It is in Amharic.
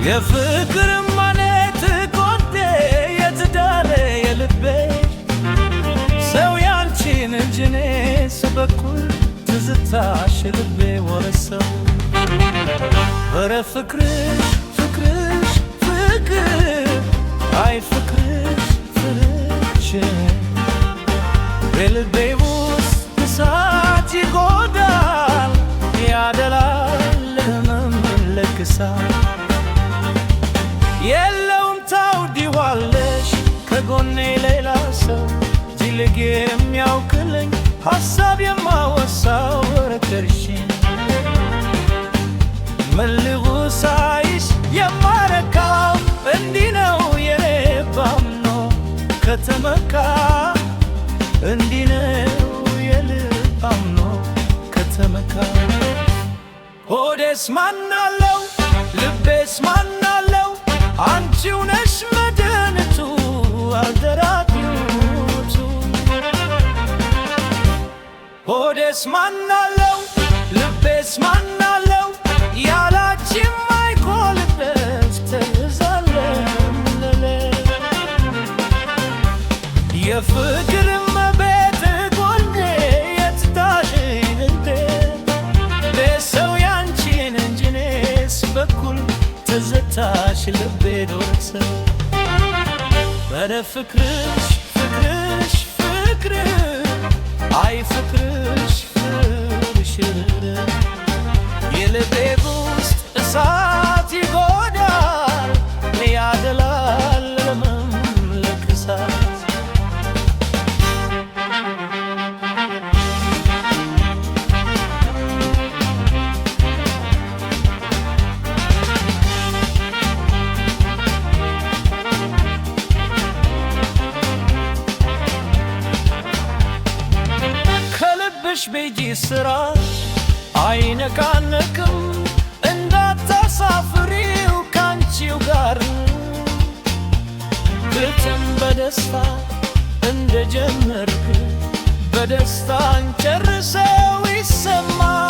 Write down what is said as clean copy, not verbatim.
የፍቅር ማለት ኮቴ የትዳር የልቤ ሰው ያንቺን እንጂ እኔስ በኩል ትዝታሽ ልቤ ወረሰው ኧረ ፍቅርሽ ፍቅርሽ ፍቅር አይ ፍቅርሽ ፍቅርሽ በልቤ ውስጥ እሳት ይጎዳል ያደላል ለመመለክሳል የለውም ታውዲዋለሽ ከጎኔ ሌላ ሰው ጅልግ የሚያውቅልኝ ሐሳብ የማወሳው ወረከርሽን መልጉ ሳይሽ የማረካው እንዲህ ነው የኔ ባምኖ ከተመካ እንዲህ ነው የልብ አምኖ ከተመካ ሆዴስ ማናለው ልቤስ ማናለው አንቺው ነሽ መድኃኒቱ አልደራድሩቱ ሆዴስ ማናለው ልቤስ ማናለው ያላችም አይኮልበት ተዛለም ለለ የፍቅር መቤት ጎኔ የትዳር ልቤ በሰው ያንቺን እንጂ እኔስ በኩል ትዝታሽ ልቤ ደረሰው ኧረ ፍቅርሽ ፍቅርሽ ፍቅር አይ ፍቅርሽ ፍቅርሽ የልቤ ውስጥ እሳት ይጎዳል ያደላል ለመመለክሳት ከልብሽ ቤጂ ስራሽ አይነቃነቅም እንዳታሳፍሪው ካንቺው ጋር ግጥም በደስታ እንደጀመርክ በደስታ እንጨርሰው ይሰማል